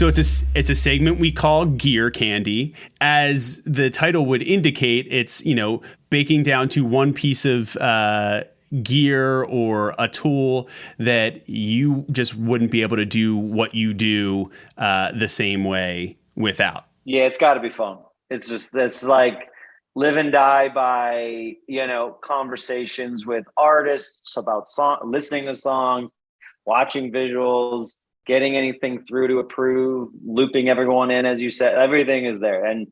So it's a segment we call Gear Candy. As the title would indicate, it's, baking down to one piece of gear or a tool that you just wouldn't be able to do what you do the same way without. Yeah, it's got to be fun. It's like live and die by, conversations with artists about listening to songs, watching visuals, getting anything through to approve, looping everyone in, as you said, everything is there. And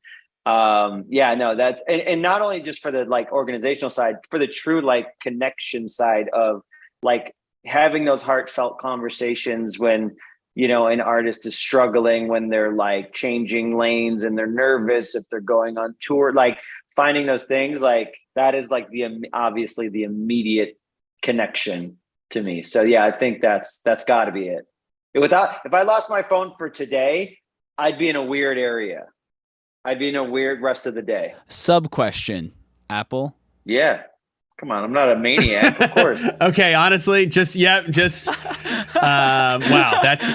that's, and not only just for the like organizational side, for the true like connection side of like having those heartfelt conversations when, an artist is struggling, when they're like changing lanes and they're nervous if they're going on tour, like finding those things, like that is like obviously the immediate connection to me. So yeah, I think that's gotta be it. If I lost my phone for today, I'd be in a weird area. I'd be in a weird rest of the day. Sub question, Apple? Yeah. Come on, I'm not a maniac, of course. Okay, honestly, wow, that's,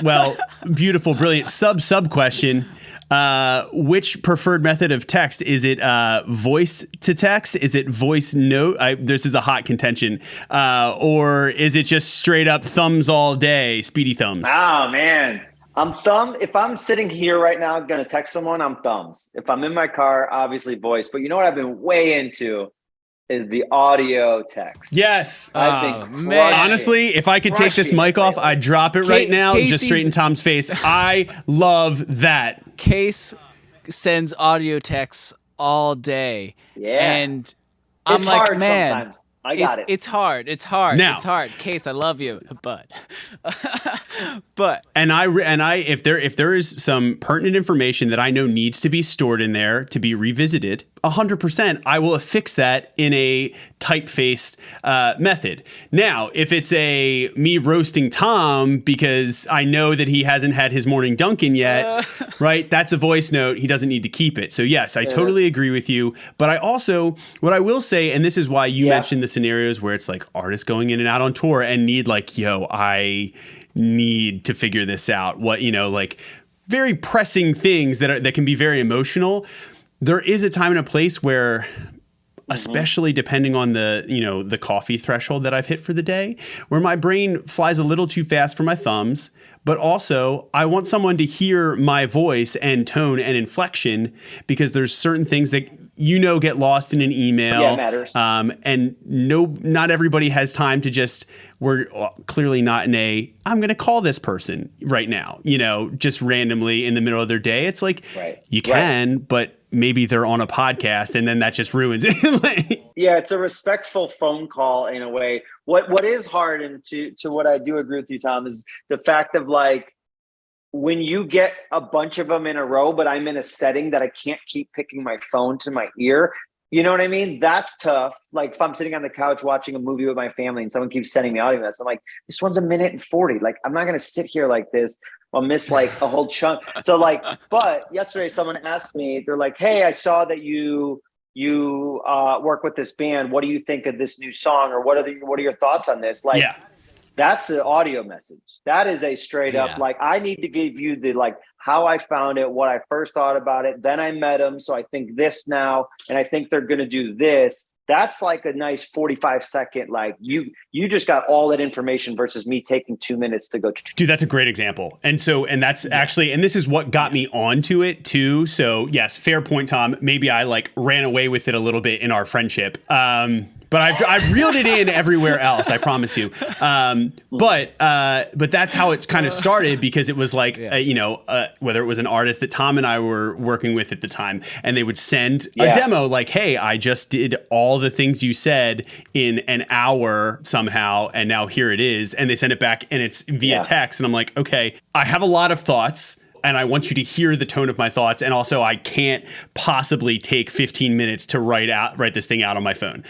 beautiful, brilliant. Sub question. Which preferred method of text? Is it voice to text? Is it voice note? This is a hot contention. Or is it just straight up thumbs all day, speedy thumbs? Oh, man. I'm thumb. If I'm sitting here right now going to text someone, I'm thumbs. If I'm in my car, obviously voice. But you know what I've been way into is the audio text. Yes. Man. Honestly, if I could take this mic off, I'd drop it right now, just straight in Tom's face. I love that. Case sends audio texts all day. Yeah. And I'm it's like, hard man, sometimes. I got it. It's hard. Now, it's hard. Case, I love you, but and I if there is some pertinent information that I know needs to be stored in there to be revisited, 100%, I will affix that in a type-faced method. Now, if it's me roasting Tom because I know that he hasn't had his morning Dunkin' yet, right? That's a voice note. He doesn't need to keep it. So yes, I totally agree with you. But I also, what I will say, and this is why you mentioned the scenarios where it's like artists going in and out on tour and need like, I need to figure this out. What, like very pressing things that can be very emotional. There is a time and a place where, especially depending on the coffee threshold that I've hit for the day, where my brain flies a little too fast for my thumbs, but also I want someone to hear my voice and tone and inflection, because there's certain things that get lost in an email. Yeah, it matters. And not everybody has time to we're clearly not I'm going to call this person right now, just randomly in the middle of their day. It's like, you can, but maybe they're on a podcast and then that just ruins it. Yeah, it's a respectful phone call in a way. What is hard, and to what I do agree with you, Tom, is the fact of like, when you get a bunch of them in a row, but I'm in a setting that I can't keep picking my phone to my ear. You know what I mean? That's tough. Like if I'm sitting on the couch watching a movie with my family and someone keeps sending me audio messages, I'm like, this one's 1:40. Like, I'm not going to sit here like this. I'll miss like a whole chunk. So like, but yesterday someone asked me, they're like, hey, I saw that you work with this band. What do you think of this new song? Or what are your thoughts on this? Like, that's an audio message. That is a straight up, like, I need to give you the, like, how I found it, what I first thought about it. Then I met them. So I think this now, and I think they're going to do this. That's like a nice 45-second, like you just got all that information versus me taking 2 minutes to go. Dude, that's a great example. And that's actually, and this is what got me onto it too. So yes, fair point, Tom. Maybe I like ran away with it a little bit in our friendship. But I've reeled it in everywhere else, I promise you. But that's how it's kind of started, because it was like, whether it was an artist that Tom and I were working with at the time, and they would send a demo like, hey, I just did all the things you said in an hour somehow, and now here it is. And they send it back and it's via text. And I'm like, okay, I have a lot of thoughts, and I want you to hear the tone of my thoughts. And also I can't possibly take 15 minutes to write this thing out on my phone.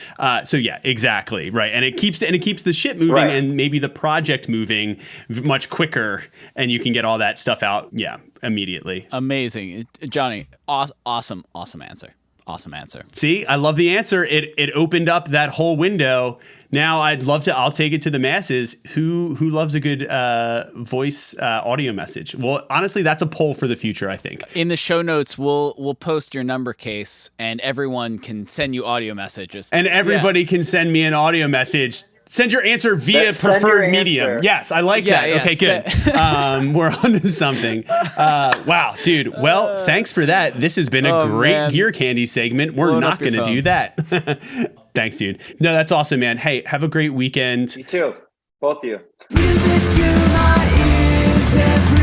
So yeah, exactly. Right. And it keeps the shit moving and maybe the project moving much quicker, and you can get all that stuff out. Yeah. Immediately. Amazing. Johnny, awesome answer. Awesome answer. See, I love the answer. It opened up that whole window. Now I'll take it to the masses. Who loves a good voice audio message? Well, honestly, that's a poll for the future, I think. In the show notes, we'll post your number case, and everyone can send you audio messages. And everybody can send me an audio message. Send your answer via preferred medium. Yes, I like that. Yeah, okay, good. We're on to something. Wow, dude. Well, thanks for that. This has been a great Gear Candy segment. We're not going to do that. Thanks, dude. No, that's awesome, man. Hey, have a great weekend. You too. Both of you. Music to my ears every